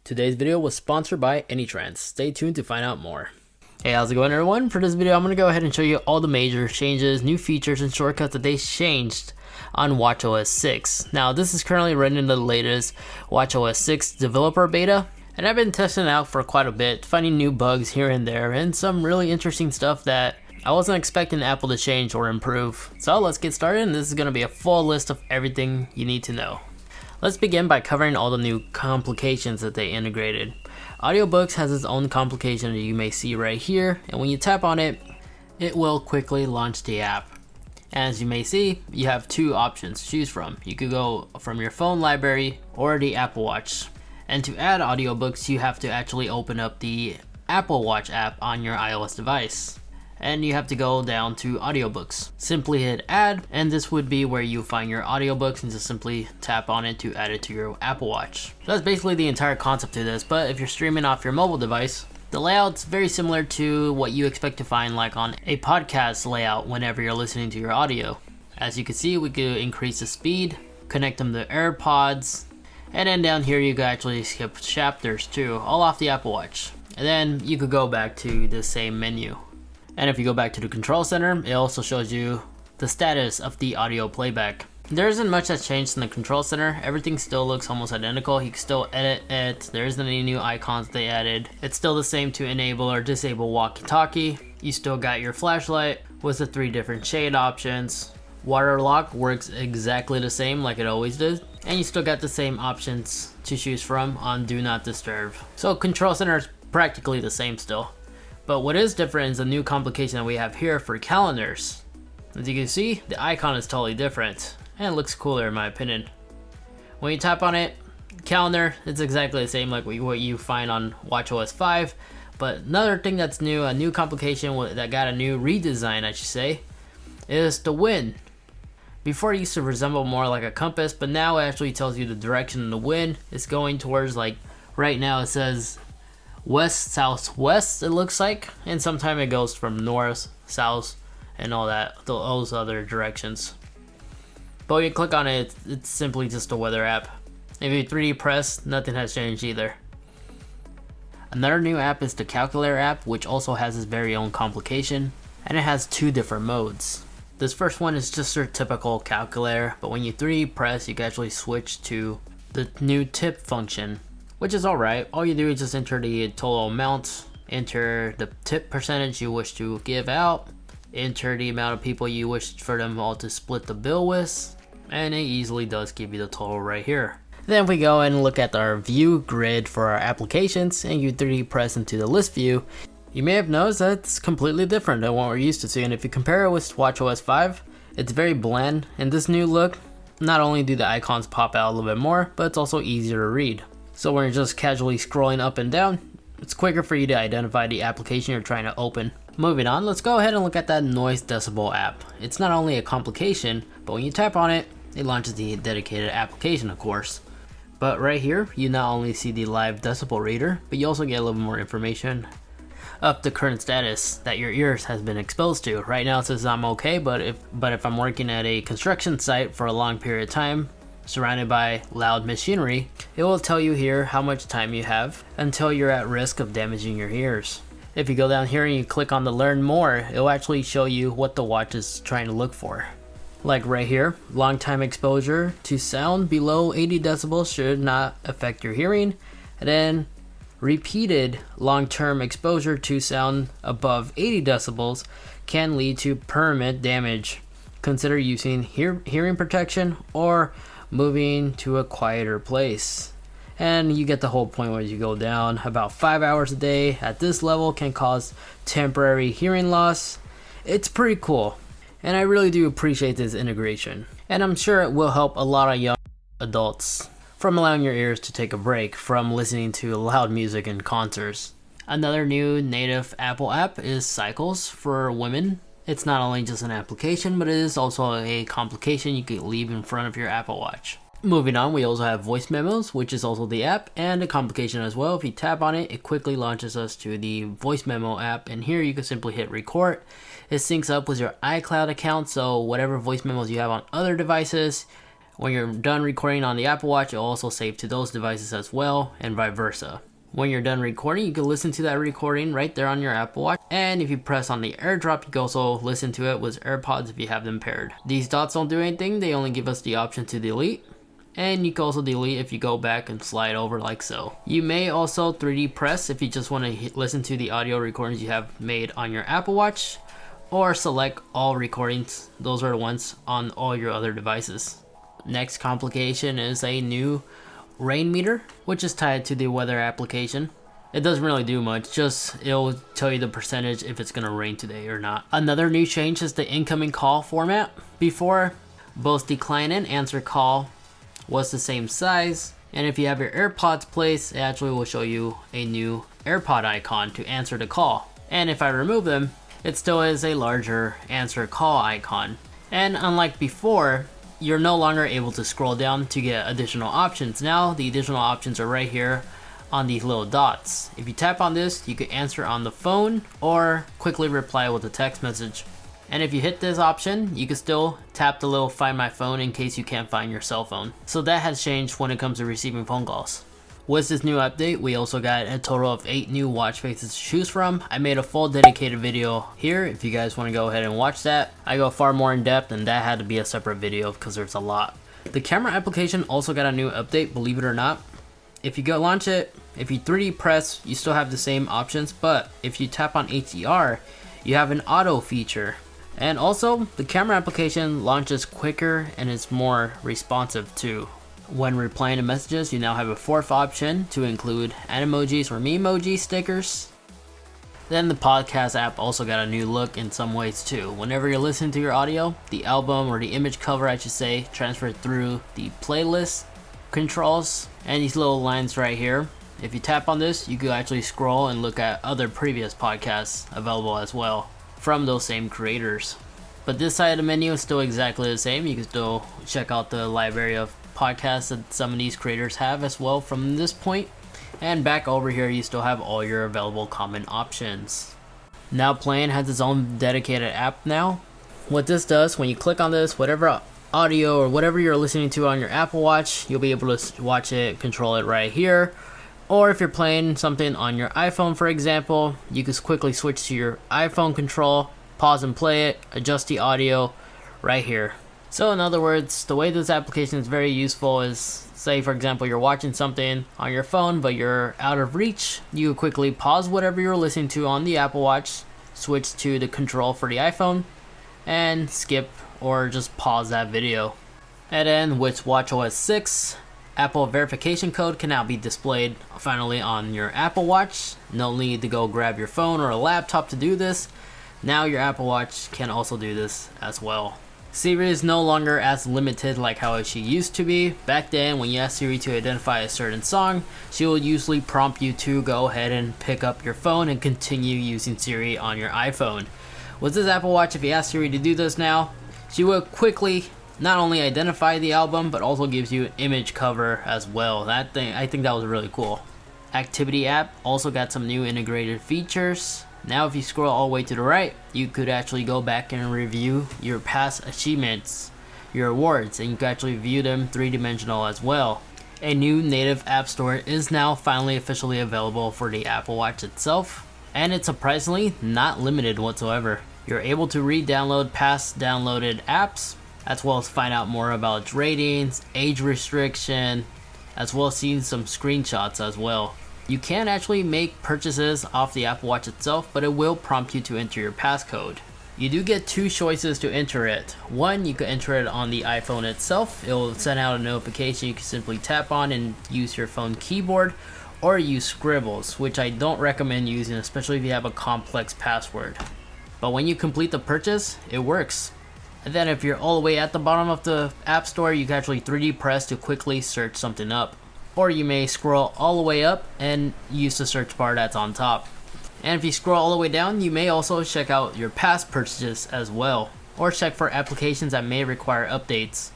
Today's video was sponsored by AnyTrans. Stay tuned to find out more. Hey, how's it going everyone? For this video, I'm going to go ahead and show you all the major changes, new features, and shortcuts that they changed on watchOS 6. Now, this is currently running in the latest watchOS 6 developer beta, and I've been testing it out for quite a bit, finding new bugs here and there, and some really interesting stuff that I wasn't expecting Apple to change or improve. So let's get started, and this is going to be a full list of everything you need to know. Let's begin by covering all the new complications that they integrated. Audiobooks has its own complication that you may see right here, and when you tap on it, it will quickly launch the app. As you may see, you have two options to choose from. You could go from your phone library or the Apple Watch. And to add audiobooks, you have to actually open up the Apple Watch app on your iOS device. And you have to go down to audiobooks. Simply hit add, and this would be where you find your audiobooks, and just simply tap on it to add it to your Apple Watch. So that's basically the entire concept to this, but if you're streaming off your mobile device, the layout's very similar to what you expect to find like on a podcast layout whenever you're listening to your audio. As you can see, we could increase the speed, connect them to AirPods, and then down here you could actually skip chapters too, all off the Apple Watch. And then you could go back to the same menu. And if you go back to the control center, it also shows you the status of the audio playback. There isn't much that's changed in the control center. Everything still looks almost identical. You can still edit it. There isn't any new icons they added. It's still the same to enable or disable walkie-talkie. You still got your flashlight with the 3 different shade options. Water lock works exactly the same like it always did. And you still got the same options to choose from on Do Not Disturb. So control center is practically the same still. But what is different is a new complication that we have here for calendars. As you can see, the icon is totally different, and it looks cooler in my opinion. When you tap on it, calendar, it's exactly the same like what you find on watchOS 5. But another thing that's new, a new complication that got a new redesign, I should say, is the wind. Before it used to resemble more like a compass, but now it actually tells you the direction of the wind is going towards. Like right now it says west, southwest, it looks like, and sometimes it goes from north, south, and all that, those other directions. But when you click on it, it's simply just a weather app. If you 3D press, nothing has changed either. Another new app is the Calculator app, which also has its very own complication, and it has 2 different modes. This first one is just your typical calculator, but when you 3D press, you can actually switch to the new tip function, which is alright. All you do is just enter the total amount, enter the tip percentage you wish to give out, enter the amount of people you wish for them all to split the bill with, and it easily does give you the total right here. Then if we go and look at our view grid for our applications, and you 3D press into the list view, you may have noticed that it's completely different than what we're used to seeing. If you compare it with watchOS 5, it's very bland. In this new look, not only do the icons pop out a little bit more, but it's also easier to read. So when you're just casually scrolling up and down, it's quicker for you to identify the application you're trying to open. Moving on, let's go ahead and look at that Noise Decibel app. It's not only a complication, but when you tap on it, it launches the dedicated application, of course. But right here, you not only see the live decibel reader, but you also get a little more information of the current status that your ears has been exposed to. Right now it says I'm okay, but if I'm working at a construction site for a long period of time, surrounded by loud machinery, it will tell you here how much time you have until you're at risk of damaging your ears. If you go down here and you click on the learn more, it will actually show you what the watch is trying to look for. Like right here, long time exposure to sound below 80 decibels should not affect your hearing. And then repeated long-term exposure to sound above 80 decibels can lead to permanent damage. Consider using hearing protection or moving to a quieter place. And you get the whole point. When you go down, about 5 hours a day at this level can cause temporary hearing loss. It's pretty cool, and I really do appreciate this integration, and I'm sure it will help a lot of young adults from allowing your ears to take a break from listening to loud music and concerts. Another new native Apple app is Cycles for women. It's not only just an application, but it is also a complication you can leave in front of your Apple Watch. Moving on, we also have voice memos, which is also the app, and a complication as well. If you tap on it, it quickly launches us to the voice memo app, and here you can simply hit record. It syncs up with your iCloud account, so whatever voice memos you have on other devices When you're done recording on the Apple Watch, it'll also save to those devices as well, and vice versa. When you're done recording, you can listen to that recording right there on your Apple Watch. And if you press on the AirDrop, you can also listen to it with AirPods if you have them paired. These dots don't do anything, they only give us the option to delete. And you can also delete if you go back and slide over like so. You may also 3D press if you just want to listen to the audio recordings you have made on your Apple Watch, or select all recordings. Those are the ones on all your other devices. Next complication is a new rain meter, which is tied to the weather application. It doesn't really do much, just it'll tell you the percentage if it's gonna rain today or not. Another new change is the incoming call format. Before, both decline and answer call was the same size, and if you have your AirPods placed, it actually will show you a new AirPod icon to answer the call. And if I remove them, it still is a larger answer call icon. And unlike before, you're no longer able to scroll down to get additional options. Now the additional options are right here on these little dots. If you tap on this, you can answer on the phone or quickly reply with a text message. And if you hit this option, you can still tap the little find my phone in case you can't find your cell phone. So that has changed when it comes to receiving phone calls. With this new update, we also got a total of 8 new watch faces to choose from. I made a full dedicated video here if you guys want to go ahead and watch that. I go far more in depth, and that had to be a separate video because there's a lot. The camera application also got a new update, believe it or not. If you go launch it, if you 3D press, you still have the same options, but if you tap on HDR, you have an auto feature. And also, the camera application launches quicker and is more responsive too. When replying to messages, you now have a 4th option to include animojis or memoji stickers. Then the podcast app also got a new look in some ways too. Whenever you're listening to your audio, the album or the image cover, I should say, transferred through the playlist controls and these little lines right here. If you tap on this, you can actually scroll and look at other previous podcasts available as well from those same creators. But this side of the menu is still exactly the same. You can still check out the library of podcasts that some of these creators have as well from this point. And back over here, you still have all your available common options. Now Playing has its own dedicated app now. What this does, when you click on this, whatever audio or whatever you're listening to on your Apple Watch, you'll be able to watch it, control it right here. Or if you're playing something on your iPhone, for example, you can quickly switch to your iPhone control, pause and play it, adjust the audio right here. So in other words, the way this application is very useful is, say for example, you're watching something on your phone but you're out of reach, you quickly pause whatever you're listening to on the Apple Watch, switch to the control for the iPhone, and skip or just pause that video. And then with WatchOS 6, Apple verification code can now be displayed finally on your Apple Watch. No need to go grab your phone or a laptop to do this. Now your Apple Watch can also do this as well. Siri is no longer as limited like how she used to be. Back then, when you asked Siri to identify a certain song, she will usually prompt you to go ahead and pick up your phone and continue using Siri on your iPhone. With this Apple Watch, if you ask Siri to do this now, she will quickly not only identify the album, but also gives you an image cover as well. I think that was really cool. Activity app also got some new integrated features. Now if you scroll all the way to the right, you could actually go back and review your past achievements, your awards, and you can actually view them 3-dimensional as well. A new native app store is now finally officially available for the Apple Watch itself, and it's surprisingly not limited whatsoever. You're able to re-download past downloaded apps, as well as find out more about its ratings, age restriction, as well as seeing some screenshots as well. You can actually make purchases off the Apple Watch itself, but it will prompt you to enter your passcode. You do get 2 choices to enter it. One, you can enter it on the iPhone itself. It will send out a notification you can simply tap on and use your phone keyboard, or use Scribbles, which I don't recommend using, especially if you have a complex password. But when you complete the purchase, it works. And then if you're all the way at the bottom of the App Store, you can actually 3D press to quickly search something up. Or you may scroll all the way up and use the search bar that's on top. And if you scroll all the way down, you may also check out your past purchases as well, or check for applications that may require updates.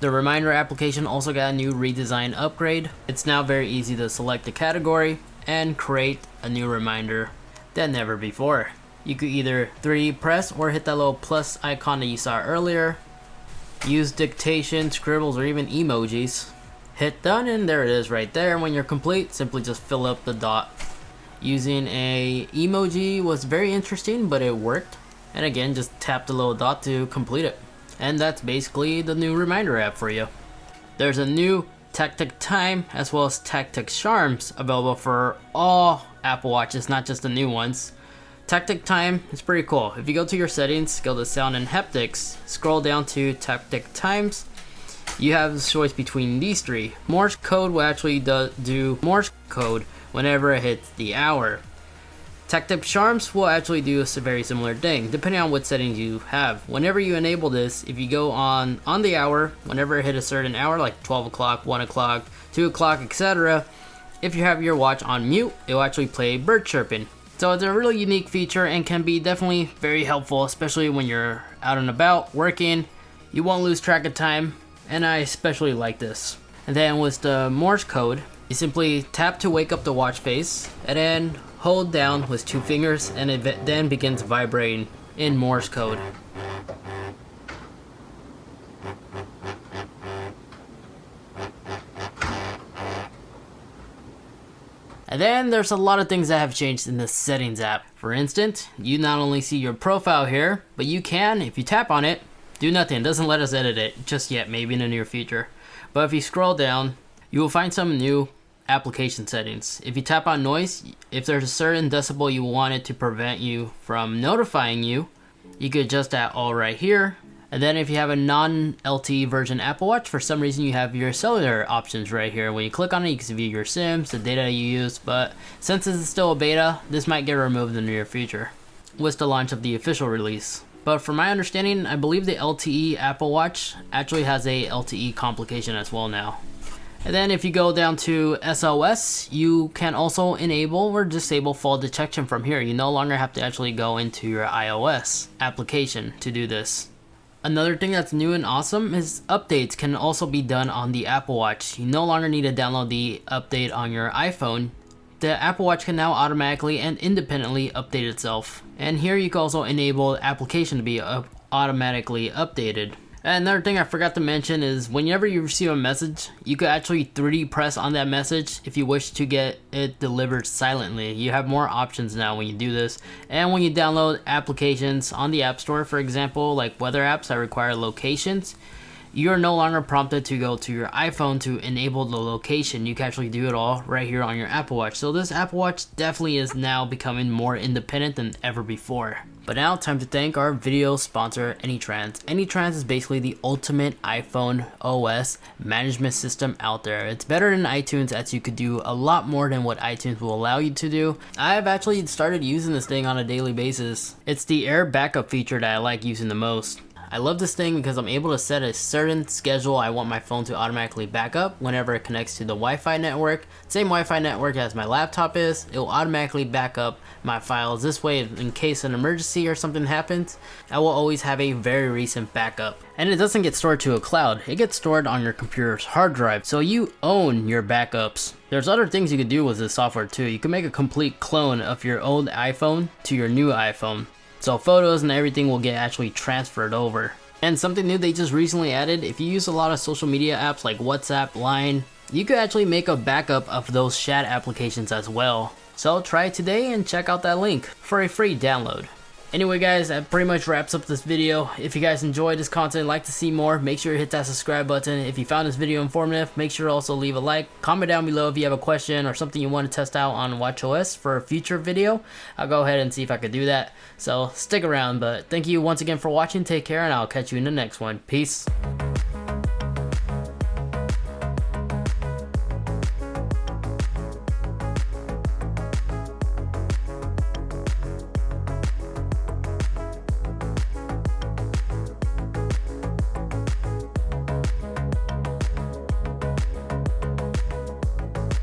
The Reminder application also got a new redesign upgrade. It's now very easy to select a category and create a new reminder than never before. You could either 3D press or hit that little plus icon that you saw earlier, use dictation, scribbles, or even emojis. Hit done and there it is right there. When you're complete, simply just fill up the dot. Using a emoji was very interesting, but it worked. And again, just tap the little dot to complete it. And that's basically the new reminder app for you. There's a new Tactic Time as well as Tactic Charms available for all Apple Watches, not just the new ones. Tactic Time is pretty cool. If you go to your settings, go to Sound and Haptics, scroll down to Tactic Times, you have the choice between these three. Morse code will actually do Morse code whenever it hits the hour. Tactic Charms will actually do a very similar thing, depending on what settings you have. Whenever you enable this, if you go on the hour, whenever it hit a certain hour, like 12 o'clock, 1 o'clock, 2 o'clock, etc., if you have your watch on mute, it will actually play bird chirping. So it's a really unique feature and can be definitely very helpful, especially when you're out and about, working. You won't lose track of time, and I especially like this. And then with the Morse code, you simply tap to wake up the watch face, and then hold down with 2 fingers, and it then begins vibrating in Morse code. And then there's a lot of things that have changed in the Settings app. For instance, you not only see your profile here, but you can, if you tap on it, do nothing. It doesn't let us edit it just yet, maybe in the near future. But if you scroll down, you will find some new application settings. If you tap on noise, if there's a certain decibel you want it to prevent you from notifying you, you could adjust that all right here. And then if you have a non-LTE version Apple Watch, for some reason you have your cellular options right here. When you click on it, you can view your SIMs, the data you use, but since this is still a beta, this might get removed in the near future with the launch of the official release. But from my understanding, I believe the LTE Apple Watch actually has a LTE complication as well now. And then if you go down to SOS, you can also enable or disable fall detection from here. You no longer have to actually go into your iOS application to do this. Another thing that's new and awesome is updates can also be done on the Apple Watch. You no longer need to download the update on your iPhone. The Apple Watch can now automatically and independently update itself. And here you can also enable the application to be automatically updated. And another thing I forgot to mention is whenever you receive a message, you could actually 3D press on that message if you wish to get it delivered silently. You have more options now when you do this. And when you download applications on the App Store, for example, like weather apps that require locations, you're no longer prompted to go to your iPhone to enable the location. You can actually do it all right here on your Apple Watch. So this Apple Watch definitely is now becoming more independent than ever before. But now, time to thank our video sponsor, AnyTrans. AnyTrans is basically the ultimate iPhone OS management system out there. It's better than iTunes, as you could do a lot more than what iTunes will allow you to do. I've actually started using this thing on a daily basis. It's the Air backup feature that I like using the most. I love this thing because I'm able to set a certain schedule I want my phone to automatically back up whenever it connects to the Wi-Fi network. Same Wi-Fi network as my laptop is. It will automatically back up my files. This way, in case an emergency or something happens, I will always have a very recent backup. And it doesn't get stored to a cloud. It gets stored on your computer's hard drive, so you own your backups. There's other things you can do with this software too. You can make a complete clone of your old iPhone to your new iPhone. So photos and everything will get actually transferred over. And something new they just recently added, if you use a lot of social media apps like WhatsApp, Line, you could actually make a backup of those chat applications as well. So try it today and check out that link for a free download. Anyway guys, that pretty much wraps up this video. If you guys enjoyed this content and like to see more, make sure to hit that subscribe button. If you found this video informative, make sure to also leave a like. Comment down below if you have a question or something you want to test out on WatchOS for a future video. I'll go ahead and see if I could do that. So stick around, but thank you once again for watching. Take care, and I'll catch you in the next one. Peace.